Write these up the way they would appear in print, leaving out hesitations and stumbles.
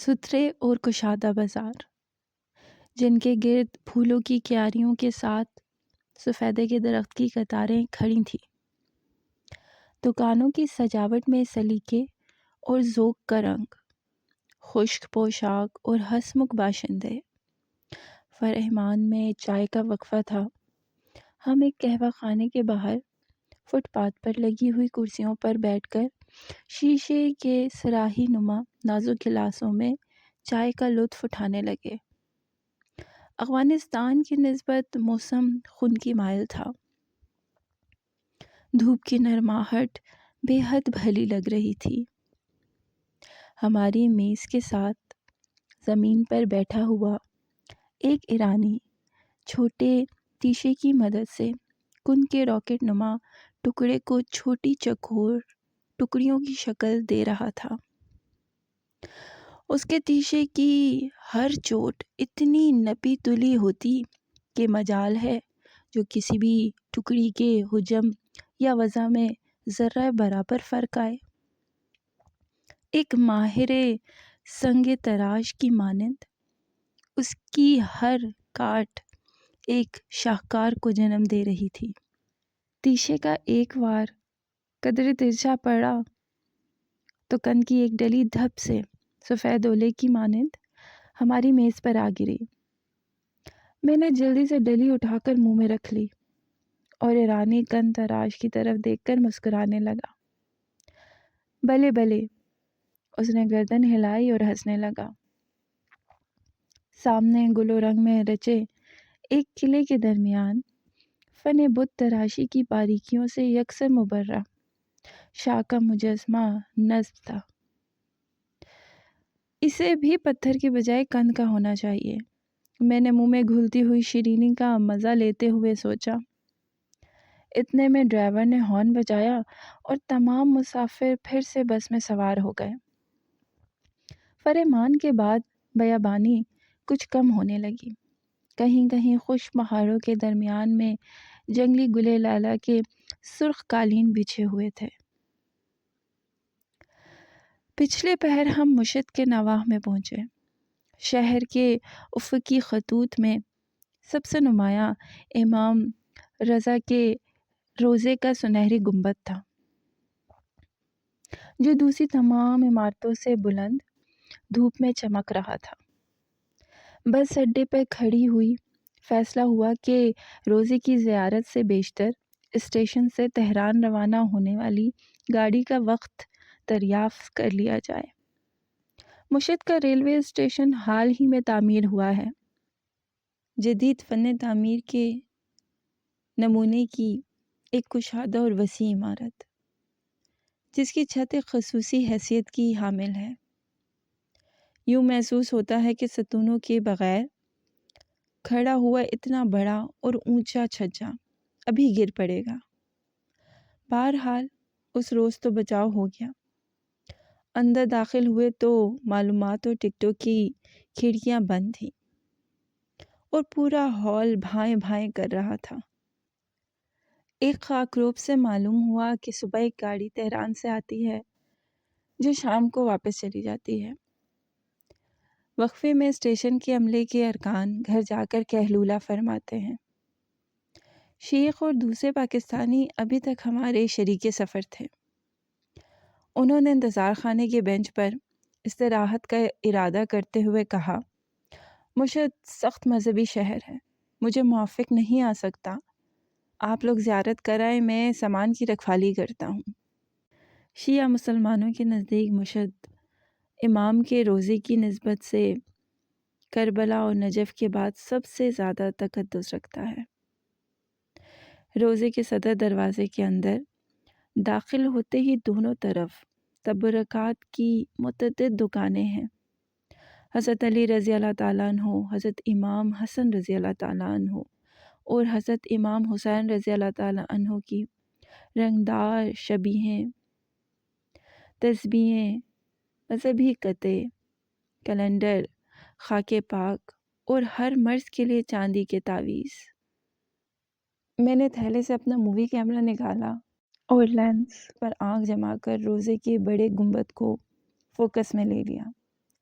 ستھرے اور کشادہ بازار جن کے گرد پھولوں کی کیاریوں کے ساتھ سفیدے کے درخت کی قطاریں کھڑی تھیں۔ دکانوں کی سجاوٹ میں سلیقے اور ذوق کا رنگ، خشک پوشاک اور ہنسمکھ باشندے۔ فرحمان میں چائے کا وقفہ تھا۔ ہم ایک قہوہ خانے کے باہر فٹ پاتھ پر لگی ہوئی کرسیوں پر بیٹھ کر شیشے کے صراحی نما نازک گلاسوں میں چائے کا لطف اٹھانے لگے۔ افغانستان کی نسبت موسم خنکی مائل تھا۔ دھوپ کی نرماہٹ بے حد بھلی لگ رہی تھی۔ ہماری میز کے ساتھ زمین پر بیٹھا ہوا ایک ایرانی چھوٹے تیشے کی مدد سے کن کے راکٹ نما ٹکڑے کو چھوٹی چوکور ٹکڑیوں کی شکل دے رہا تھا۔ اس کے تیشے کی ہر چوٹ اتنی نپی تلی ہوتی کہ مجال ہے جو کسی بھی ٹکڑی کے حجم یا وزن میں ذرہ برابر فرق آئے۔ ایک ماہر سنگ تراش کی مانند اس کی ہر کاٹ ایک شاہکار کو جنم دے رہی تھی۔ تیشے کا ایک وار قدرے ترچھا پڑا تو کن کی ایک ڈلی دھپ سے سفید اولے کی مانند ہماری میز پر آ گری۔ میں نے جلدی سے ڈلی اٹھا کر منہ میں رکھ لی اور ایرانی کن تراش کی طرف دیکھ کر مسکرانے لگا۔ بھلے بھلے، اس نے گردن ہلائی اور ہنسنے لگا۔ سامنے گل و رنگ میں رچے ایک قلعے کے درمیان فن بت تراشی کی باریکیوں سے یکسر مبرہ شاہ کا مجسمہ نصب تھا۔ اسے بھی پتھر کے بجائے کن کا ہونا چاہیے، میں نے منہ میں گھلتی ہوئی شیرینی کا مزہ لیتے ہوئے سوچا۔ اتنے میں ڈرائیور نے ہارن بجایا اور تمام مسافر پھر سے بس میں سوار ہو گئے۔ فرمان کے بعد بیابانی کچھ کم ہونے لگی۔ کہیں کہیں خشک پہاڑوں کے درمیان میں جنگلی گلے لیلا کے سرخ قالین بچھے ہوئے تھے۔ پچھلے پہر ہم مشت کے نواح میں پہنچے۔ شہر کے افقی خطوط میں سب سے نمایاں امام رضا کے روضے کا سنہری گنبد تھا، جو دوسری تمام عمارتوں سے بلند دھوپ میں چمک رہا تھا۔ بس اڈے پر کھڑی ہوئی فیصلہ ہوا کہ روضے کی زیارت سے بیشتر اسٹیشن سے تہران روانہ ہونے والی گاڑی کا وقت دریافت کر لیا جائے۔ مشت کا ریلوے اسٹیشن حال ہی میں تعمیر ہوا ہے۔ جدید فن تعمیر کے نمونے کی ایک کشادہ اور وسیع عمارت، جس کی چھت ایک خصوصی حیثیت کی حامل ہے۔ یوں محسوس ہوتا ہے کہ ستونوں کے بغیر کھڑا ہوا اتنا بڑا اور اونچا چھجا ابھی گر پڑے گا۔ بہرحال اس روز تو بچاؤ ہو گیا۔ اندر داخل ہوئے تو معلومات اور ٹکٹوں کی کھڑکیاں بند تھیں اور پورا ہال بھائیں بھائیں کر رہا تھا۔ ایک خاکروب سے معلوم ہوا کہ صبح ایک گاڑی تہران سے آتی ہے جو شام کو واپس چلی جاتی ہے۔ وقفے میں اسٹیشن کے عملے کے ارکان گھر جا کر کہلولہ فرماتے ہیں۔ شیخ اور دوسرے پاکستانی ابھی تک ہمارے شریک سفر تھے۔ انہوں نے انتظار خانے کے بینچ پر استراحت کا ارادہ کرتے ہوئے کہا، مشت سخت مذہبی شہر ہے، مجھے موافق نہیں آ سکتا، آپ لوگ زیارت کرائیں، میں سامان کی رکھوالی کرتا ہوں۔ شیعہ مسلمانوں کے نزدیک مشت امام کے روضے کی نسبت سے کربلا اور نجف کے بعد سب سے زیادہ تقدس رکھتا ہے۔ روضے کے صدر دروازے کے اندر داخل ہوتے ہی دونوں طرف تبرکات کی متعدد دکانیں ہیں۔ حضرت علی رضی اللہ تعالیٰ عنہ، حضرت امام حسن رضی اللہ تعالیٰ عنہ اور حضرت امام حسین رضی اللہ تعالیٰ عنہ کی رنگدار شبیہیں، تسبیحیں، مذہبی قطعے، کیلنڈر، خاک پاک اور ہر مرض کے لیے چاندی کے تعویذ۔ میں نے تھیلے سے اپنا مووی کیمرہ نکالا اور لینس پر آنکھ جما کر روضے کے بڑے گنبد کو فوکس میں لے لیا۔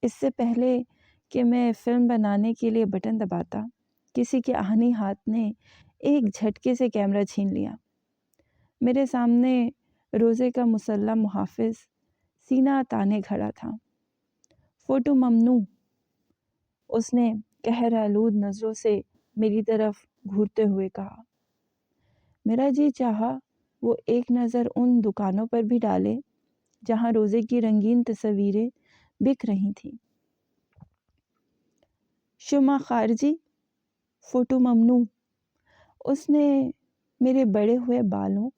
اس سے پہلے کہ میں فلم بنانے کے لیے بٹن دباتا، کسی کے آہنی ہاتھ نے ایک جھٹکے سے کیمرہ چھین لیا۔ میرے سامنے روزے کا مسلح محافظ سینہ تانے کھڑا تھا۔ فوٹو ممنوع، اس نے قہر آلود نظروں سے میری طرف گھورتے ہوئے کہا۔ میرا جی چاہا وہ ایک نظر ان دکانوں پر بھی ڈالے جہاں روزے کی رنگین تصویریں بک رہی تھیں۔ شمع خارجی، فوٹو ممنوع۔ اس نے میرے بڑے ہوئے بالوں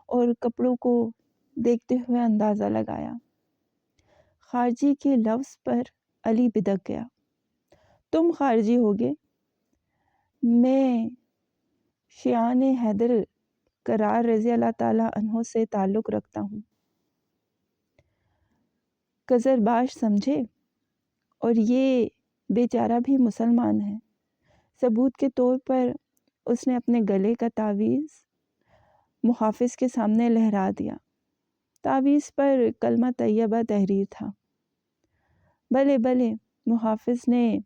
اور کپڑوں کو دیکھتے ہوئے اندازہ لگایا۔ خارجی کے لفظ پر علی بدک گیا۔ تم خارجی ہوگے؟ میں شیعان حیدر کرار رضی اللہ تعالیٰ عنہ سے تعلق رکھتا ہوں، قذرباش سمجھے، اور یہ بیچارہ بھی مسلمان ہے۔ ثبوت کے طور پر اس نے اپنے گلے کا تعویذ محافظ کے سامنے لہرا دیا۔ تعویذ پر کلمہ طیبہ تحریر تھا۔ بھلے بھلے، محافظ نے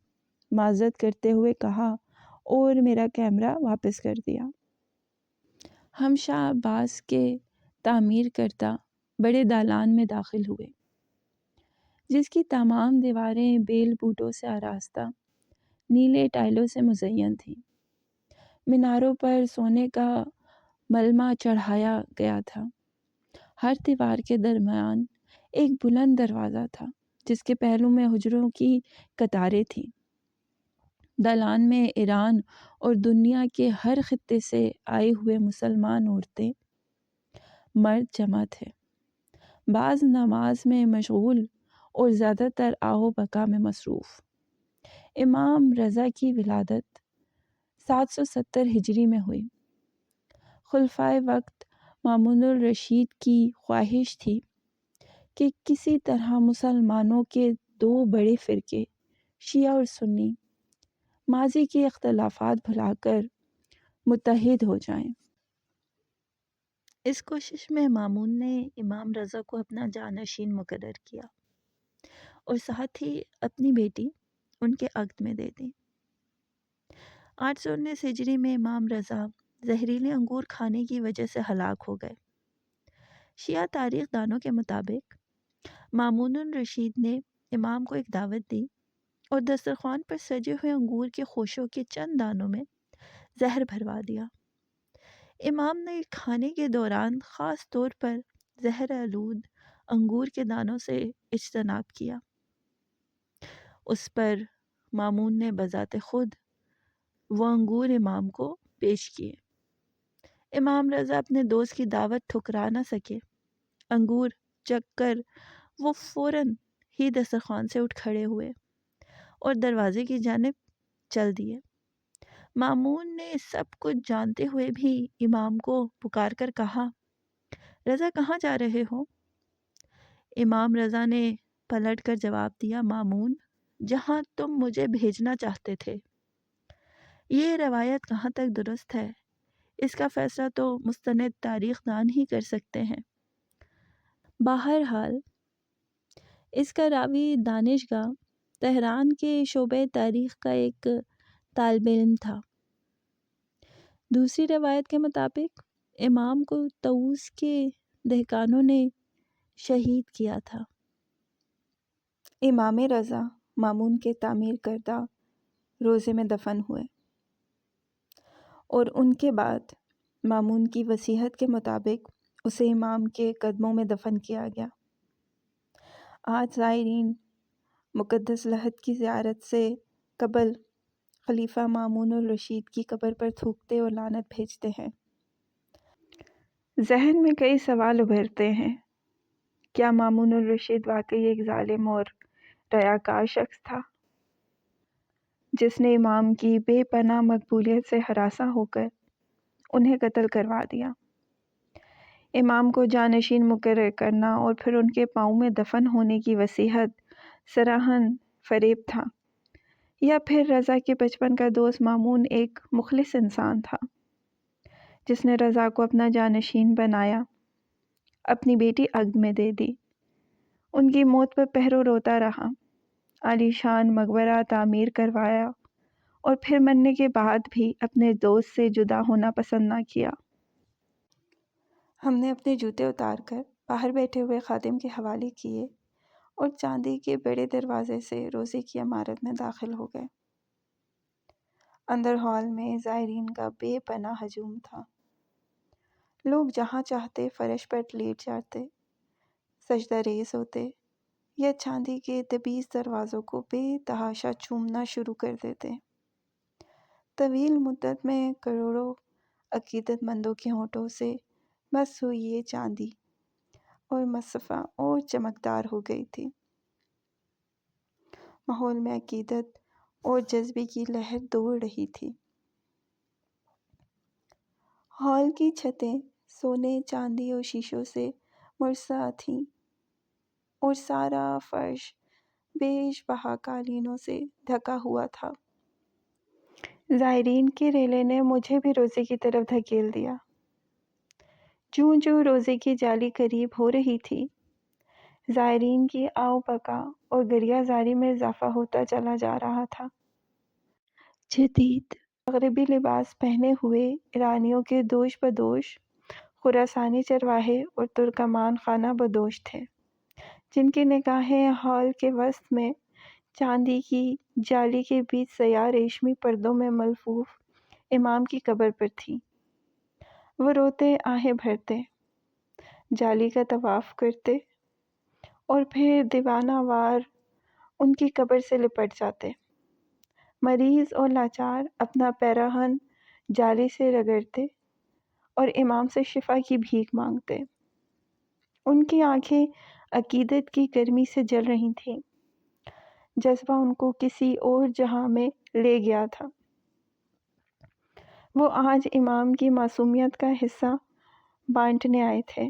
معذرت کرتے ہوئے کہا اور میرا کیمرہ واپس کر دیا۔ ہم شاہ عباس کے تعمیر کردہ بڑے دالان میں داخل ہوئے، جس کی تمام دیواریں بیل بوٹوں سے آراستہ نیلے ٹائلوں سے مزین تھیں۔ میناروں پر سونے کا ملمہ چڑھایا گیا تھا۔ ہر دیوار کے درمیان ایک بلند دروازہ تھا جس کے پہلو میں حجروں کی قطاریں تھیں۔ دالان میں ایران اور دنیا کے ہر خطے سے آئے ہوئے مسلمان عورتیں مرد جمع تھے، بعض نماز میں مشغول اور زیادہ تر آہو بکا میں مصروف۔ امام رضا کی ولادت 770 ہجری میں ہوئی۔ خلفائے وقت مامون الرشید کی خواہش تھی کہ کسی طرح مسلمانوں کے دو بڑے فرقے شیعہ اور سنی ماضی کے اختلافات بھلا کر متحد ہو جائیں۔ اس کوشش میں مامون نے امام رضا کو اپنا جانشین مقرر کیا اور ساتھ ہی اپنی بیٹی ان کے عقد میں دے دی۔ 819 ہجری میں امام رضا زہریلے انگور کھانے کی وجہ سے ہلاک ہو گئے۔ شیعہ تاریخ دانوں کے مطابق مامون الرشید نے امام کو ایک دعوت دی اور دسترخوان پر سجے ہوئے انگور کے خوشوں کے چند دانوں میں زہر بھروا دیا۔ امام نے کھانے کے دوران خاص طور پر زہر آلود انگور کے دانوں سے اجتناب کیا۔ اس پر مامون نے بذات خود وہ انگور امام کو پیش کیے۔ امام رضا اپنے دوست کی دعوت ٹھکرا نہ سکے۔ انگور چکھ کر وہ فوراً ہی دسترخوان سے اٹھ کھڑے ہوئے اور دروازے کی جانب چل دیے۔ مامون نے سب کچھ جانتے ہوئے بھی امام کو پکار کر کہا، رضا کہاں جا رہے ہو؟ امام رضا نے پلٹ کر جواب دیا، مامون، جہاں تم مجھے بھیجنا چاہتے تھے۔ یہ روایت کہاں تک درست ہے، اس کا فیصلہ تو مستند تاریخ دان ہی کر سکتے ہیں۔ بہرحال اس کا راوی دانشگاہ تہران کے شعبۂ تاریخ کا ایک طالب علم تھا۔ دوسری روایت کے مطابق امام کو طوس کے دہقانوں نے شہید کیا تھا۔ امام رضا مامون کے تعمیر کردہ روضے میں دفن ہوئے اور ان کے بعد مامون کی وصیت کے مطابق اسے امام کے قدموں میں دفن کیا گیا۔ آج زائرین مقدس لحد کی زیارت سے قبل خلیفہ مامون الرشید کی قبر پر تھوکتے اور لعنت بھیجتے ہیں۔ ذہن میں کئی سوال ابھرتے ہیں۔ کیا مامون الرشید واقعی ایک ظالم اور ریاکار شخص تھا جس نے امام کی بے پناہ مقبولیت سے ہراساں ہو کر انہیں قتل کروا دیا؟ امام کو جانشین مقرر کرنا اور پھر ان کے پاؤں میں دفن ہونے کی وصیت صراحاً فریب تھا، یا پھر رضا کے بچپن کا دوست مامون ایک مخلص انسان تھا جس نے رضا کو اپنا جانشین بنایا، اپنی بیٹی عقد میں دے دی، ان کی موت پر پہرو روتا رہا، عالیشان مقبرہ تعمیر کروایا اور پھر مرنے کے بعد بھی اپنے دوست سے جدا ہونا پسند نہ کیا۔ ہم نے اپنے جوتے اتار کر باہر بیٹھے ہوئے خادم کے حوالے کیے اور چاندی کے بڑے دروازے سے روزے کی عمارت میں داخل ہو گئے۔ اندر ہال میں زائرین کا بے پناہ ہجوم تھا۔ لوگ جہاں چاہتے فرش پر لیٹ جاتے، سجدہ ریز ہوتے یا چاندی کے تبیز دروازوں کو بے تحاشا چومنا شروع کر دیتے۔ طویل مدت میں کروڑوں عقیدت مندوں کے ہونٹوں سے مس ہوئی یہ چاندی اور مصفا اور چمکدار ہو گئی تھی۔ ماحول میں عقیدت اور جذبے کی لہر دوڑ رہی تھی۔ ہال کی چھتیں سونے، چاندی اور شیشوں سے مرصع تھیں اور سارا فرش بیش بہا قالینوں سے ڈھکا ہوا تھا۔ زائرین کے ریلے نے مجھے بھی روزے کی طرف دھکیل دیا۔ جوں جوں روزے کی جالی قریب ہو رہی تھی، زائرین کی آؤ بکا اور گریہ زاری میں اضافہ ہوتا چلا جا رہا تھا۔ جدید مغربی لباس پہنے ہوئے ایرانیوں کے دوش بدوش خراسانی چرواہے اور ترکمان خانہ بدوش تھے، جن کی نگاہیں ہال کے وسط میں چاندی کی جالی کے بیچ سیاہ ریشمی پردوں میں ملفوف امام کی قبر پر تھیں۔ وہ روتے، آہیں بھرتے، جالی کا طواف کرتے اور پھر دیوانہ وار ان کی قبر سے لپٹ جاتے۔ مریض اور لاچار اپنا پیراہن جالی سے رگڑتے اور امام سے شفا کی بھیک مانگتے۔ ان کی آنکھیں عقیدت کی گرمی سے جل رہی تھیں، جذبہ ان کو کسی اور جہاں میں لے گیا تھا۔ وہ آج امام کی معصومیت کا حصہ بانٹنے آئے تھے۔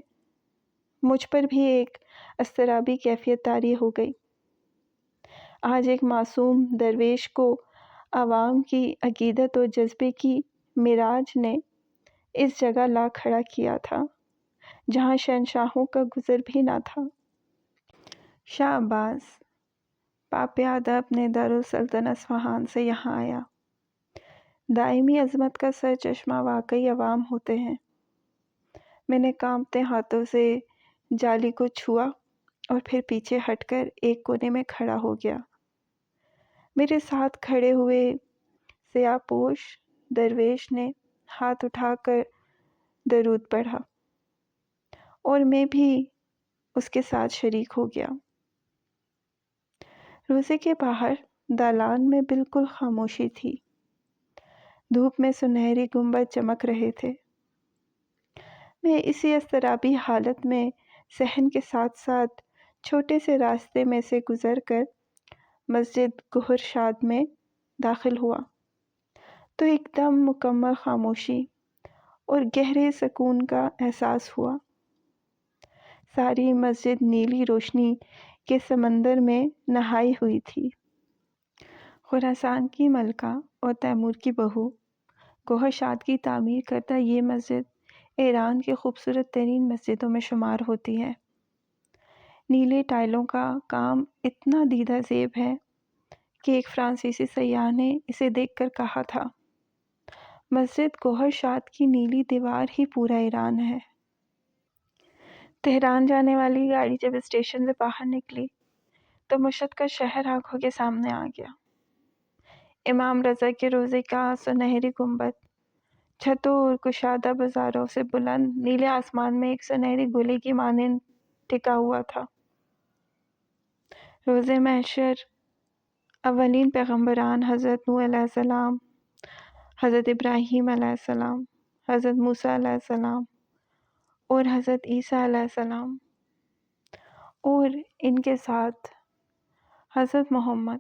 مجھ پر بھی ایک اضطرابی کیفیت طاری ہو گئی۔ آج ایک معصوم درویش کو عوام کی عقیدت اور جذبے کی معراج نے اس جگہ لا کھڑا کیا تھا جہاں شہنشاہوں کا گزر بھی نہ تھا۔ شاہ عباس پاپیادہ اپنے دارالسلطنت اصفہان سے یہاں آیا۔ دائمی عظمت کا سرچشمہ واقعی عوام ہوتے ہیں۔ میں نے کانپتے ہاتھوں سے جالی کو چھوا اور پھر پیچھے ہٹ کر ایک کونے میں کھڑا ہو گیا۔ میرے ساتھ کھڑے ہوئے سیاہ پوش درویش نے ہاتھ اٹھا کر درود پڑھا اور میں بھی اس کے ساتھ شریک ہو گیا۔ روزے کے باہر دالان میں بالکل خاموشی تھی۔ دھوپ میں سنہری گنبد چمک رہے تھے۔ میں اسی اضطرابی حالت میں صحن کے ساتھ ساتھ چھوٹے سے راستے میں سے گزر کر مسجد گہر شاد میں داخل ہوا تو ایک دم مکمل خاموشی اور گہرے سکون کا احساس ہوا۔ ساری مسجد نیلی روشنی کے سمندر میں نہائی ہوئی تھی۔ خراسان کی ملکہ اور تیمور کی بہو گوہر شاد کی تعمیر کردہ یہ مسجد ایران کی خوبصورت ترین مسجدوں میں شمار ہوتی ہے۔ نیلے ٹائلوں کا کام اتنا دیدہ زیب ہے کہ ایک فرانسیسی سیاح نے اسے دیکھ کر کہا تھا، مسجد گوہر شاد کی نیلی دیوار ہی پورا ایران ہے۔ تہران جانے والی گاڑی جب اسٹیشن سے باہر نکلی تو مشہد کا شہر آنکھوں کے سامنے آ گیا۔ امام رضا کے روضے کا سنہری گنبد چھتوں اور کشادہ بازاروں سے بلند نیلے آسمان میں ایک سنہری گولی کی مانند ٹکا ہوا تھا۔ روضے محشر اولین پیغمبران حضرت نوح علیہ السلام، حضرت ابراہیم علیہ السلام، حضرت موسیٰ علیہ السلام اور حضرت عیسیٰ علیہ السلام اور ان کے ساتھ حضرت محمد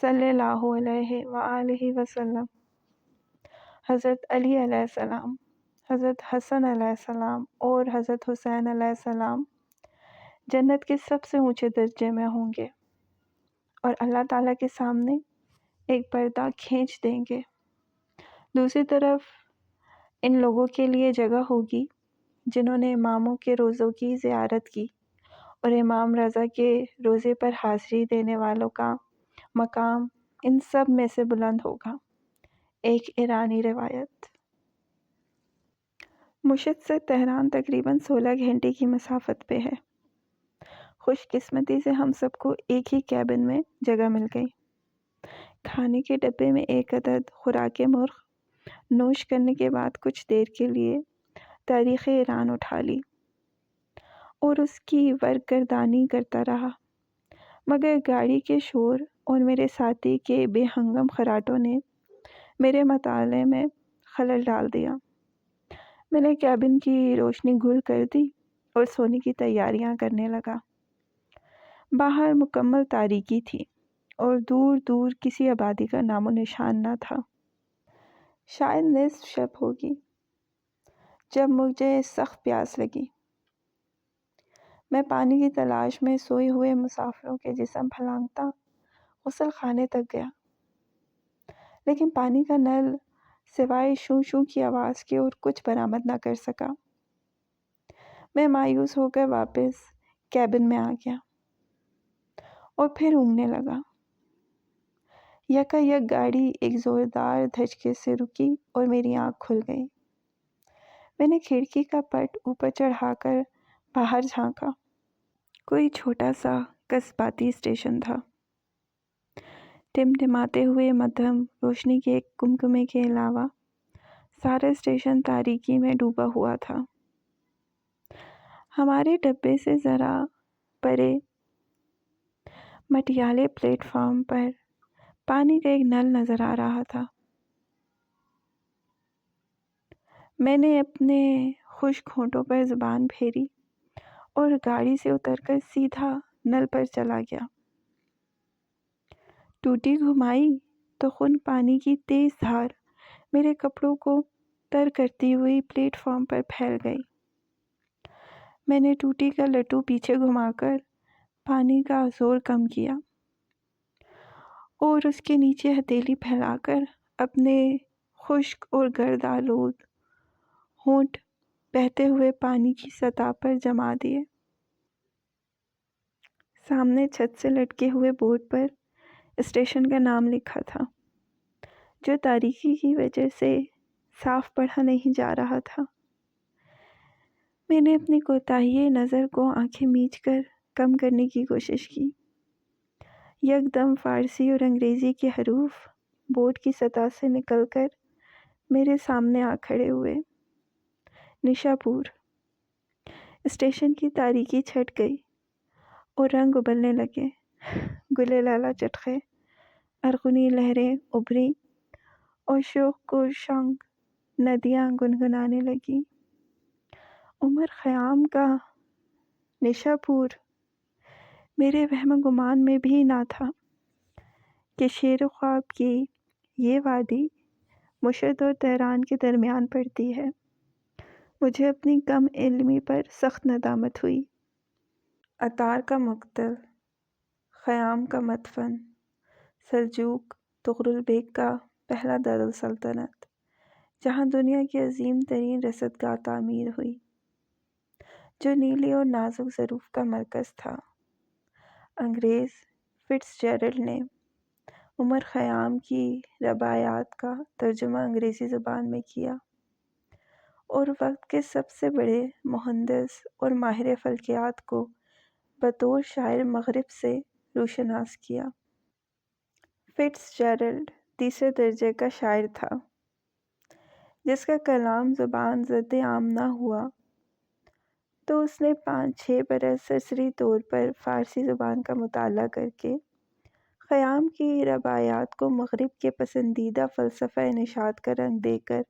صلی اللہ علیہ وآلہ وسلم، حضرت علی علیہ السلام، حضرت حسن علیہ السلام اور حضرت حسین علیہ السلام جنت کے سب سے اونچے درجے میں ہوں گے اور اللہ تعالیٰ کے سامنے ایک پردہ کھینچ دیں گے۔ دوسری طرف ان لوگوں کے لیے جگہ ہوگی جنہوں نے اماموں کے روضوں کی زیارت کی اور امام رضا کے روزے پر حاضری دینے والوں کا مقام ان سب میں سے بلند ہوگا۔ ایک ایرانی روایت۔ مشہد سے تہران تقریباً 16 گھنٹے کی مسافت پہ ہے۔ خوش قسمتی سے ہم سب کو ایک ہی کیبن میں جگہ مل گئی۔ کھانے کے ڈبے میں ایک عدد خوراک مرغ نوش کرنے کے بعد کچھ دیر کے لیے تاریخ ایران اٹھا لی اور اس کی ورگردانی کرتا رہا، مگر گاڑی کے شور اور میرے ساتھی کے بے ہنگم خراٹوں نے میرے مطالعے میں خلل ڈال دیا۔ میں نے کیبن کی روشنی گل کر دی اور سونے کی تیاریاں کرنے لگا۔ باہر مکمل تاریکی تھی اور دور دور کسی آبادی کا نام و نشان نہ تھا۔ شاید نصف شب ہوگی جب مجھے سخت پیاس لگی۔ میں پانی کی تلاش میں سوئے ہوئے مسافروں کے جسم پھلانگتا غسل خانے تک گیا، لیکن پانی کا نل سوائے شوں شوں کی آواز کے اور کچھ برآمد نہ کر سکا۔ میں مایوس ہو کر واپس کیبن میں آ گیا اور پھر اونگنے لگا۔ یکا یک گاڑی ایک زوردار دھچکے سے رکی اور میری آنکھ کھل گئی۔ میں نے کھڑکی کا پٹ اوپر چڑھا کر باہر جھانکا۔ کوئی چھوٹا سا قصباتی اسٹیشن تھا۔ ٹمٹماتے ہوئے مدھم روشنی کے ایک کمکمے کے علاوہ سارا اسٹیشن تاریکی میں ڈوبا ہوا تھا۔ ہمارے ڈبے سے ذرا پرے مٹیالے پلیٹ فارم پر پانی کا ایک نل نظر آ رہا تھا۔ میں نے اپنے خشک ہونٹوں پر زبان پھیری اور گاڑی سے اتر کر سیدھا نل پر چلا گیا۔ ٹوٹی گھمائی تو خن پانی کی تیز دھار میرے کپڑوں کو تر کرتی ہوئی پلیٹ فارم پر پھیل گئی۔ میں نے ٹوٹی کا لٹو پیچھے گھما کر پانی کا زور کم کیا اور اس کے نیچے ہتھیلی پھیلا کر اپنے خشک اور گرد آلود ہونٹ بہتے ہوئے پانی کی سطح پر جما دیے۔ سامنے چھت سے لٹکے ہوئے بورڈ پر اسٹیشن کا نام لکھا تھا، جو تاریکی کی وجہ سے صاف پڑھا نہیں جا رہا تھا۔ میں نے اپنی کوتاہی نظر کو آنکھیں میچ کر کم کرنے کی کوشش کی۔ یکدم فارسی اور انگریزی کے حروف بورڈ کی سطح سے نکل کر میرے سامنے آ کھڑے ہوئے۔ نشا پور۔ اسٹیشن کی تاریکی چھٹ گئی اور رنگ ابلنے لگے۔ گلے لالا چٹخے، ارغنی لہریں ابھری اور شوق کو شنگ ندیاں گنگنانے لگی۔ عمر خیام کا نشا پور میرے وہم گمان میں بھی نہ تھا کہ شیر و خواب کی یہ وادی مشہد اور تہران کے درمیان پڑتی ہے۔ مجھے اپنی کم علمی پر سخت ندامت ہوئی۔ عطار کا مقتل، خیام کا مدفن، سلجوق طغرل بیگ کا پہلا دارالسلطنت، جہاں دنیا کی عظیم ترین رصدگاہ تعمیر ہوئی، جو نیلی اور نازک ظروف کا مرکز تھا۔ انگریز فٹز جیرلڈ نے عمر خیام کی رباعیات کا ترجمہ انگریزی زبان میں کیا اور وقت کے سب سے بڑے مہندس اور ماہر فلکیات کو بطور شاعر مغرب سے روشناس کیا۔ فٹز جیرلڈ تیسرے درجے کا شاعر تھا، جس کا کلام زبان زد عام نہ ہوا تو اس نے 5-6 برس سرسری طور پر فارسی زبان کا مطالعہ کر کے خیام کی رباعیات کو مغرب کے پسندیدہ فلسفہ نشاط کا رنگ دے کر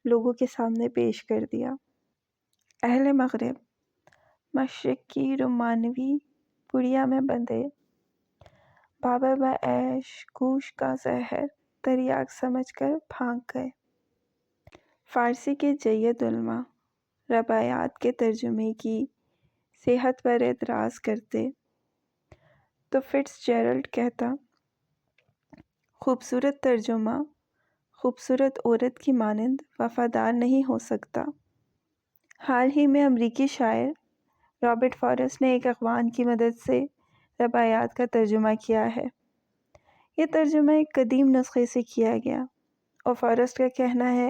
لوگوں کے سامنے پیش کر دیا۔ اہل مغرب مشرق کی رومانوی پڑیا میں بندھے، بابا بعیش گوش کا زہر تریاک سمجھ کر پھانک گئے۔ فارسی کے جید علماء رباعیات کے ترجمے کی صحت پر اعتراض کرتے تو فٹز جیرلڈ کہتا، خوبصورت ترجمہ خوبصورت عورت کی مانند وفادار نہیں ہو سکتا۔ حال ہی میں امریکی شاعر رابرٹ فارسٹ نے ایک اخوان کی مدد سے رباعیات کا ترجمہ کیا ہے۔ یہ ترجمہ ایک قدیم نسخے سے کیا گیا اور فارسٹ کا کہنا ہے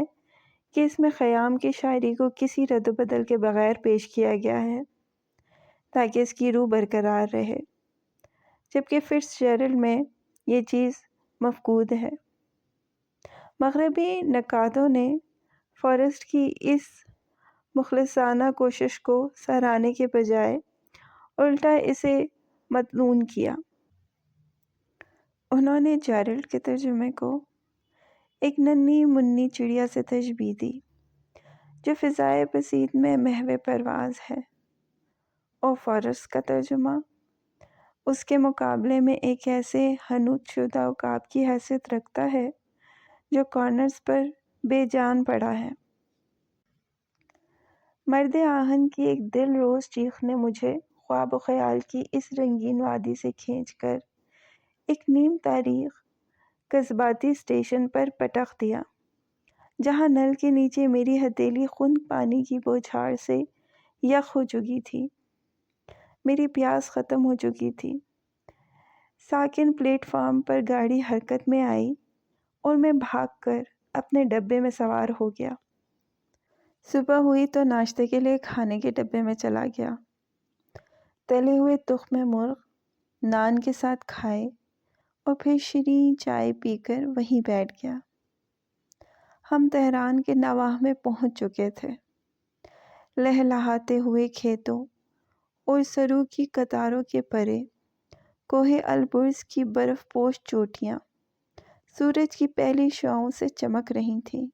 کہ اس میں خیام کی شاعری کو کسی رد و بدل کے بغیر پیش کیا گیا ہے تاکہ اس کی روح برقرار رہے، جبکہ فٹز جیرلڈ میں یہ چیز مفقود ہے۔ مغربی نقادوں نے فارسٹ کی اس مخلصانہ کوشش کو سراہنے کے بجائے الٹا اسے مطنون کیا۔ انہوں نے جیرلڈ کے ترجمے کو ایک ننھی منی چڑیا سے تشبیہ دی جو فضائے بسیط میں محو پرواز ہے، اور فارسٹ کا ترجمہ اس کے مقابلے میں ایک ایسے حنوط شدہ عقاب کی حیثیت رکھتا ہے جو کارنرز پر بے جان پڑا ہے۔ مرد آہن کی ایک دل روز چیخ نے مجھے خواب و خیال کی اس رنگین وادی سے کھینچ کر ایک نیم تاریخ قصباتی اسٹیشن پر پٹخ دیا، جہاں نل کے نیچے میری ہتھیلی خنک پانی کی بوچھاڑ سے یخ ہو چکی تھی۔ میری پیاس ختم ہو چکی تھی۔ ساکن پلیٹ فارم پر گاڑی حرکت میں آئی اور میں بھاگ کر اپنے ڈبے میں سوار ہو گیا۔ صبح ہوئی تو ناشتے کے لیے کھانے کے ڈبے میں چلا گیا۔ تلے ہوئے تخم مرغ نان کے ساتھ کھائے اور پھر شیریں چائے پی کر وہیں بیٹھ گیا۔ ہم تہران کے نواح میں پہنچ چکے تھے۔ لہلہاتے ہوئے کھیتوں اور سرو کی قطاروں کے پرے کوہ البرز کی برف پوش چوٹیاں سورج کی پہلی شعاعوں سے چمک رہی تھیں۔